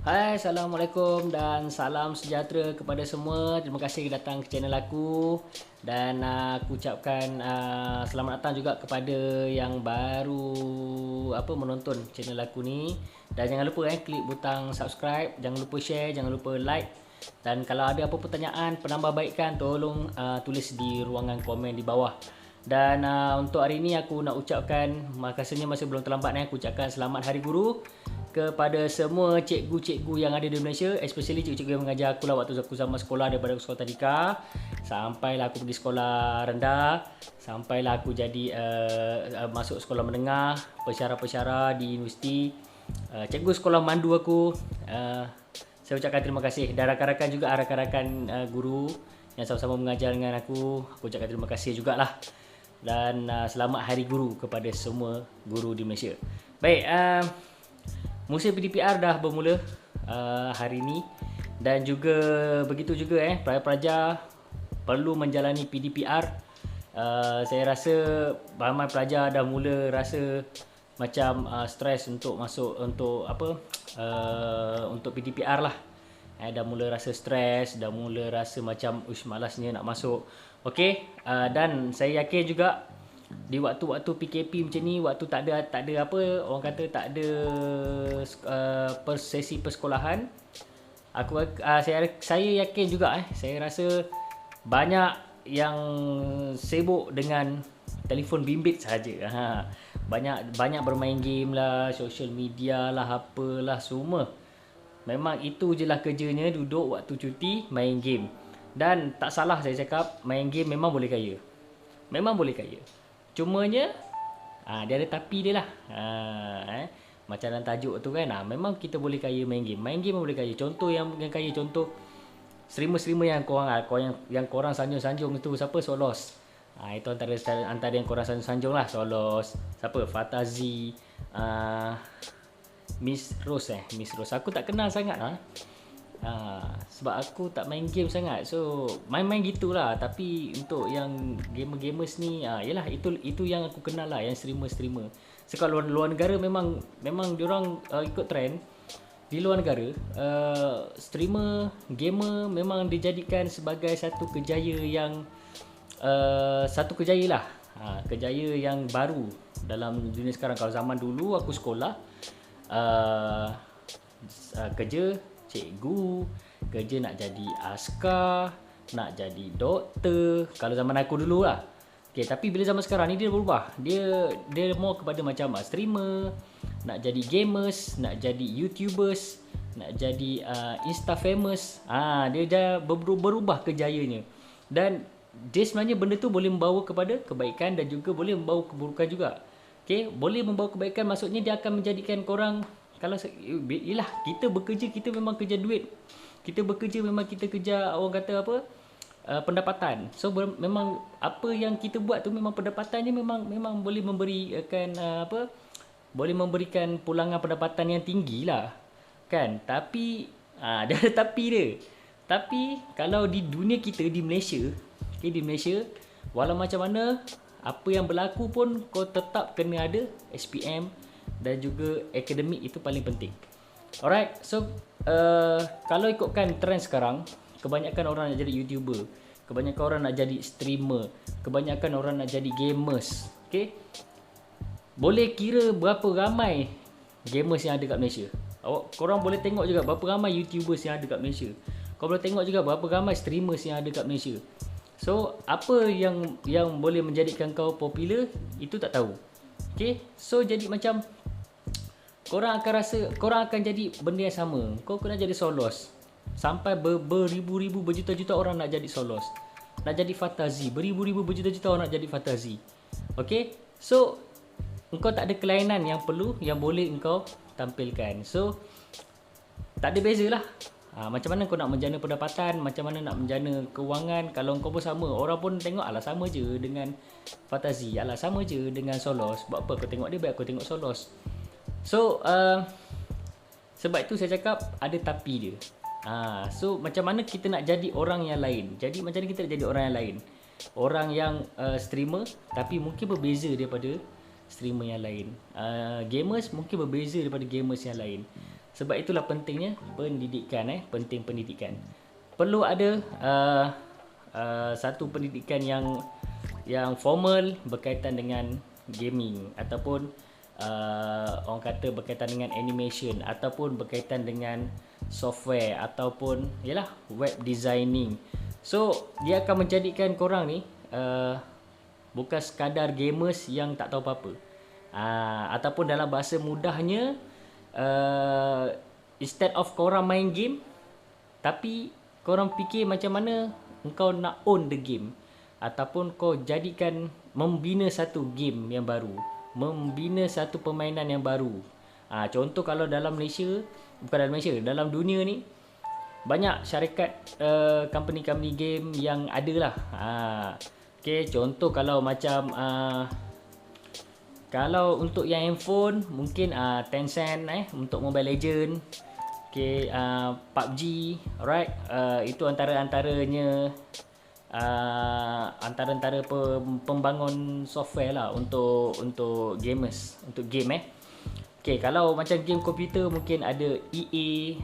Hai, Assalamualaikum dan salam sejahtera kepada semua. Terima kasih datang ke channel aku. Dan aku ucapkan selamat datang juga kepada yang baru menonton channel aku ni. Dan jangan lupa klik butang subscribe, jangan lupa share, jangan lupa like. Dan kalau ada apa pertanyaan, penambahbaikan, tolong tulis di ruangan komen di bawah. Dan untuk hari ini aku nak ucapkan, rasanya masih belum terlambat aku ucapkan selamat Hari Guru kepada semua cikgu-cikgu yang ada di Malaysia, especially cikgu-cikgu yang mengajar aku lah waktu aku zaman sekolah, daripada sekolah tadika sampailah aku pergi sekolah rendah, sampailah aku jadi masuk sekolah menengah, pensyarah-pensyarah di universiti, cikgu sekolah mandu aku, saya ucapkan terima kasih. Dan rakan-rakan juga, rakan-rakan guru yang sama-sama mengajar dengan aku ucapkan terima kasih jugalah. Dan selamat Hari Guru kepada semua guru di Malaysia. Baik, musim PDPR dah bermula hari ini. Dan juga begitu juga pelajar-pelajar perlu menjalani PDPR. Saya rasa ramai pelajar dah mula rasa macam stres untuk masuk untuk untuk PDPR lah. Dah mula rasa stres, dah mula rasa macam malasnya nak masuk. Okey, dan saya yakin juga di waktu-waktu PKP macam ni, waktu tak ada apa orang kata, tak ada sesi persekolahan, saya yakin juga saya rasa banyak yang sibuk dengan telefon bimbit saja. Banyak bermain game lah, social media lah, apalah semua. Memang itu je lah kerjanya, duduk waktu cuti main game. Dan tak salah saya cakap, main game memang boleh kaya. Memang boleh kaya. Cumanya dia ada tapi dia lah. Macam dalam tajuk tu kan, memang kita boleh kaya main game. Main game boleh kaya. Contoh yang kaya, contoh streamer-streamer yang korang sanjung-sanjung tu, siapa? Solos. Itu antara yang korang sanjung lah. Solos, siapa? Fatazi, Miss Rose. Aku tak kenal sangat sebab aku tak main game sangat. So main-main gitulah. Tapi untuk yang gamer-gamers ni, yalah, itu yang aku kenal lah, yang streamer-streamer. So kalau luar negara memang diorang ikut trend. Di luar negara, streamer, gamer memang dijadikan sebagai satu kejaya yang kejaya yang baru dalam dunia sekarang. Kalau zaman dulu aku sekolah, kerja cikgu, kerja nak jadi askar, nak jadi doktor, kalau zaman aku dulu lah. Okay, tapi bila zaman sekarang ni dia berubah. Dia more kepada macam streamer, nak jadi gamers, nak jadi YouTubers, nak jadi Insta famous. Dia dah berubah kejayanya. Dan dia sebenarnya benda tu boleh membawa kepada kebaikan dan juga boleh membawa keburukan juga. Okay, boleh membawa kebaikan, maksudnya dia akan menjadikan korang, kalau yelah, kita bekerja, kita memang kerja duit. Kita bekerja memang kita kerja, orang kata apa, pendapatan. So memang apa yang kita buat tu memang pendapatannya memang boleh memberikan boleh memberikan pulangan pendapatan yang tinggi lah kan. Tapi dia ada tapi dia. Tapi kalau di dunia kita di Malaysia, di Malaysia, walau macam mana apa yang berlaku pun, kau tetap kena ada SPM dan juga akademik, itu paling penting. Alright, so kalau ikutkan trend sekarang, kebanyakan orang nak jadi YouTuber, kebanyakan orang nak jadi streamer, kebanyakan orang nak jadi gamers. Okay, boleh kira berapa ramai gamers yang ada kat Malaysia. Korang boleh tengok juga berapa ramai YouTubers yang ada kat Malaysia. Kau boleh tengok juga berapa ramai streamers yang ada kat Malaysia. So apa yang boleh menjadikan kau popular, itu tak tahu. Okay, so jadi macam korang akan rasa korang akan jadi benda yang sama. Kau kena jadi Solos. Sampai beribu-ribu, berjuta-juta orang nak jadi Solos, nak jadi Fatazi. Beribu-ribu, berjuta-juta orang nak jadi Fatazi. Okay, so engkau tak ada kelainan yang boleh engkau tampilkan. So tak ada beza lah. Macam mana kau nak menjana pendapatan, macam mana nak menjana kewangan, kalau kau pun sama, orang pun tengok alah sama je dengan Fatazi, alah sama je dengan Solos. Buat apa kau tengok dia, baik aku tengok Solos. So sebab itu saya cakap ada tapi dia. So macam mana kita nak jadi orang yang lain? Jadi macam mana kita nak jadi orang yang lain? Orang yang streamer tapi mungkin berbeza daripada streamer yang lain. Gamers mungkin berbeza daripada gamers yang lain. Sebab itulah pentingnya pendidikan, penting pendidikan. Perlu ada satu pendidikan yang formal berkaitan dengan gaming, ataupun orang kata berkaitan dengan animation, ataupun berkaitan dengan software, ataupun yalah web designing. So dia akan menjadikan korang ni bukan sekadar gamers yang tak tahu apa-apa. Ataupun dalam bahasa mudahnya, instead of korang main game, tapi korang fikir macam mana engkau nak own the game, ataupun kau jadikan membina satu game yang baru, membina satu permainan yang baru. Contoh kalau dalam Malaysia, bukan dalam Malaysia, dalam dunia ni banyak syarikat company-company game yang ada lah. Okay, contoh kalau macam kalau untuk yang handphone mungkin Tencent untuk Mobile Legend. Okay, PUBG, alright, itu antara-antaranya antara pembangun software lah untuk gamers, untuk game. Okay, kalau macam game komputer mungkin ada EA,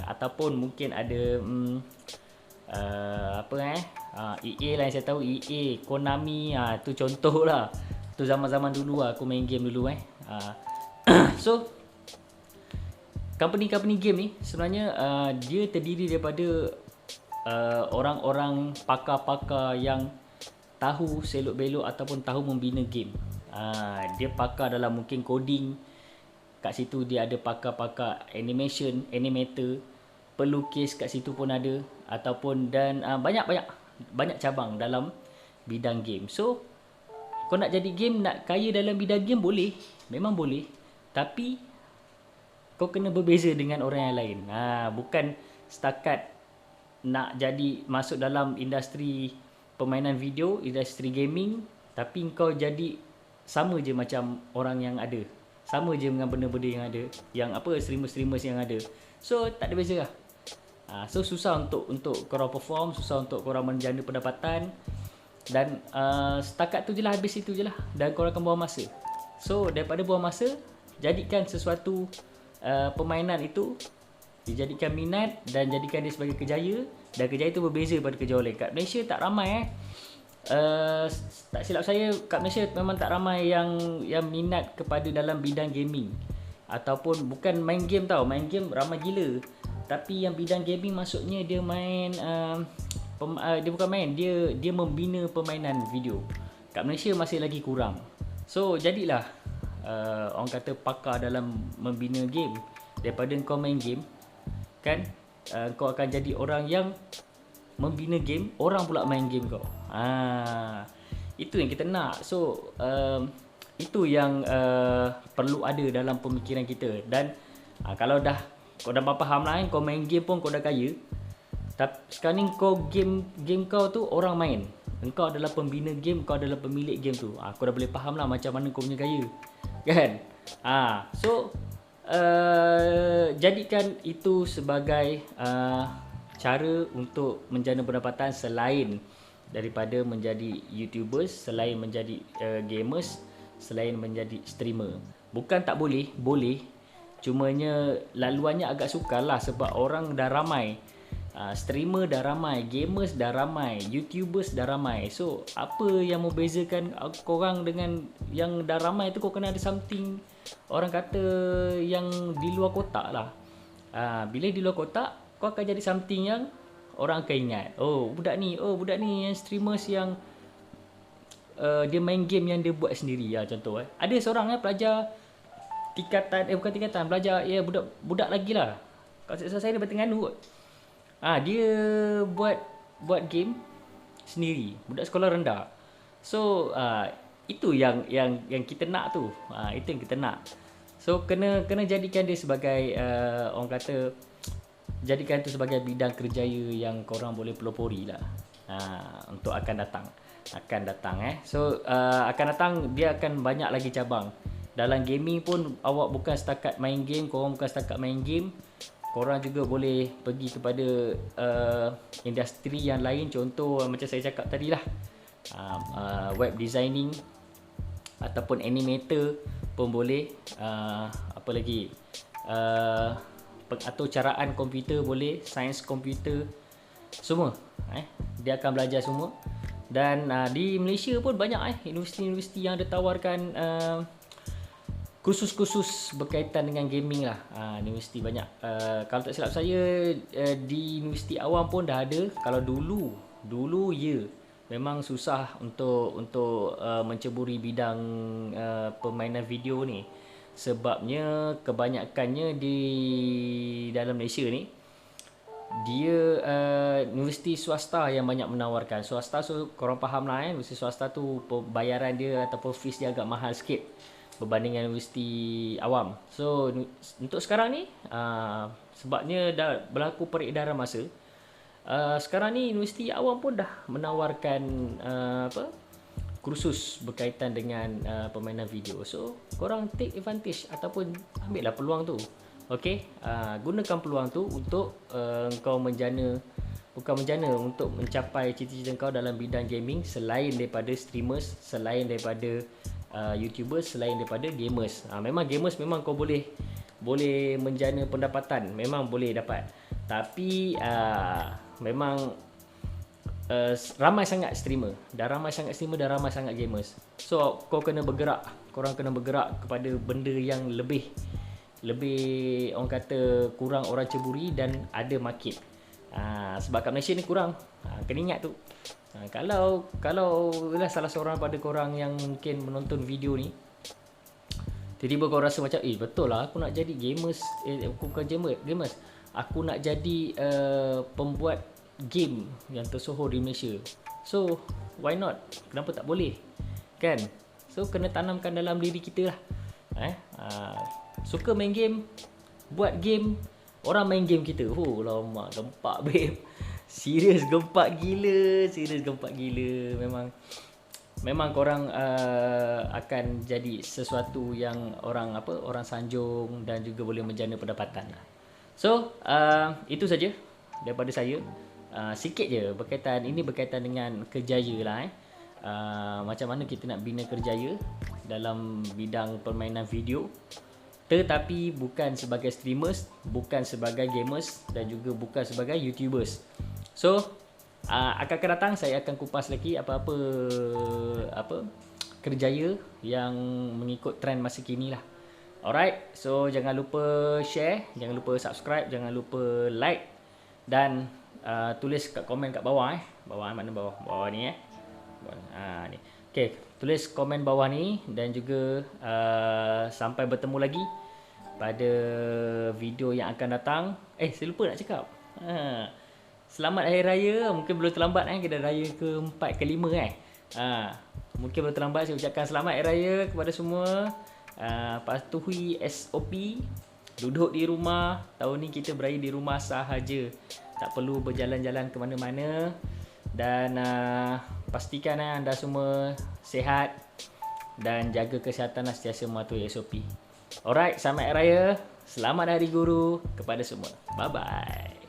ataupun mungkin ada EA lah yang saya tahu, EA, Konami, tu contoh lah. Tu zaman-zaman dulu lah aku main game dulu. So company-company game ni sebenarnya dia terdiri daripada orang-orang pakar-pakar yang tahu selok-belok ataupun tahu membina game. Dia pakar dalam mungkin coding, kat situ dia ada pakar-pakar animation, animator, pelukis kat situ pun ada, ataupun dan banyak cabang dalam bidang game. So kau nak jadi game, nak kaya dalam bidang game boleh, memang boleh, tapi kau kena berbeza dengan orang yang lain. Bukan setakat nak jadi masuk dalam industri permainan video, industri gaming, tapi kau jadi sama je macam orang yang ada, sama je dengan benda-benda yang ada, yang streamers-streamers yang ada. So tak ada beza lah. So susah untuk korang perform, susah untuk korang menjana pendapatan, dan setakat tu je lah, habis itu je lah, dan korang akan buang masa. So daripada buang masa, jadikan sesuatu permainan itu, dijadikan minat dan jadikan dia sebagai kerjaya, dan kerjaya itu berbeza daripada kerja orang lain. Kat Malaysia tak ramai tak silap saya, kat Malaysia memang tak ramai yang minat kepada dalam bidang gaming, ataupun bukan main game tau, main game ramai gila, tapi yang bidang gaming maksudnya dia main dia bukan main, dia membina permainan video. Kat Malaysia masih lagi kurang. So jadilah orang kata pakar dalam membina game. Daripada kau main game kan, kau akan jadi orang yang membina game, orang pula main game kau. Itu yang kita nak. So itu yang perlu ada dalam pemikiran kita. Dan kalau kau dah faham lah, kau main game pun kau dah kaya, tapi sekarang ni kau game kau tu orang main, engkau adalah pembina game, kau adalah pemilik game tu. Kau dah boleh faham lah macam mana kau punya kaya, kan? So jadikan itu sebagai cara untuk menjana pendapatan selain daripada menjadi YouTubers, selain menjadi gamers, selain menjadi streamer. Bukan tak boleh, boleh. Cumanya laluannya agak sukar lah, sebab orang dah ramai. Streamer dah ramai, gamers dah ramai, YouTubers dah ramai. So apa yang membezakan korang dengan yang dah ramai tu? Kau kena ada something, orang kata, yang di luar kotak lah. Bila di luar kotak, kau akan jadi something yang orang akan ingat. Oh budak ni yang streamers yang dia main game yang dia buat sendiri. Contoh ada seorang pelajar belajar, budak lagi lah, kat saya daripada Terengganu kot. Dia buat game sendiri, budak sekolah rendah. So itu yang kita nak tu. Itu yang kita nak. So kena jadikan dia sebagai orang kata, jadikan itu sebagai bidang kerjaya yang korang boleh pelopori lah untuk akan datang. So akan datang, dia akan banyak lagi cabang. Dalam gaming pun awak bukan setakat main game, korang bukan setakat main game, korang juga boleh pergi kepada industri yang lain. Contoh macam saya cakap tadi lah, web designing ataupun animator pun boleh. Apa lagi, pengaturcaraan komputer boleh, sains komputer, semua. Dia akan belajar semua. Dan di Malaysia pun banyak universiti-universiti yang ada tawarkan kursus-kursus berkaitan dengan gaming lah. Universiti banyak. Kalau tak silap saya, di universiti awam pun dah ada. Kalau dulu ya, memang susah untuk menceburi bidang permainan video ni. Sebabnya kebanyakannya di dalam Malaysia ni, dia universiti swasta yang banyak menawarkan. Swasta, so korang faham lah, universiti swasta tu bayaran dia ataupun fees dia agak mahal sikit berbandingkan universiti awam. So untuk sekarang ni, sebabnya dah berlaku peredaran masa, sekarang ni universiti awam pun dah menawarkan kursus berkaitan dengan permainan video. So korang take advantage ataupun ambil lah peluang tu. Okey, gunakan peluang tu untuk kau untuk mencapai cita-cita kau dalam bidang gaming, selain daripada streamers, selain daripada YouTubers, selain daripada gamers. Memang gamers memang kau boleh menjana pendapatan, memang boleh dapat. Tapi memang ramai sangat streamer, dah ramai sangat gamers. So kau kena bergerak, korang kena bergerak kepada benda yang lebih orang kata kurang orang ceburi dan ada market. Sebab kat Malaysia ni kurang, kena ingat tu. Kalau lah salah seorang pada korang yang mungkin menonton video ni, tiba-tiba kau rasa macam betul lah aku nak jadi gamers, aku bukan gamers, aku nak jadi pembuat game yang tersohor di Malaysia. So why not, kenapa tak boleh kan? So kena tanamkan dalam diri kita lah. Suka main game, buat game, orang main game kita. Lama gempak babe. Serius gempak gila. Memang korang akan jadi sesuatu yang orang sanjung dan juga boleh menjana pendapatan. So itu saja daripada saya. Sikit je berkaitan dengan kerjaya lah. Macam mana kita nak bina kerjaya dalam bidang permainan video, tetapi bukan sebagai streamers, bukan sebagai gamers dan juga bukan sebagai YouTubers. So akan datang saya akan kupas lagi apa-apa kerjaya yang mengikut trend masa kini lah. Alright, so jangan lupa share, jangan lupa subscribe, jangan lupa like dan tulis kat komen kat bawah bawah mana bawah ni ni. Okey, tulis komen bawah ni dan juga sampai bertemu lagi pada video yang akan datang. Saya lupa nak cakap. Selamat Hari Raya. Mungkin belum terlambat kita raya ke-4 ke-5 mungkin belum terlambat saya ucapkan selamat Hari Raya kepada semua. Patuhi SOP, duduk di rumah. Tahun ni kita beraya di rumah sahaja, tak perlu berjalan-jalan ke mana-mana. Dan pastikan anda semua sihat dan jaga kesihatan, sentiasa mematuhi SOP. Alright, selamat Hari Raya, selamat Hari Guru kepada semua. Bye bye.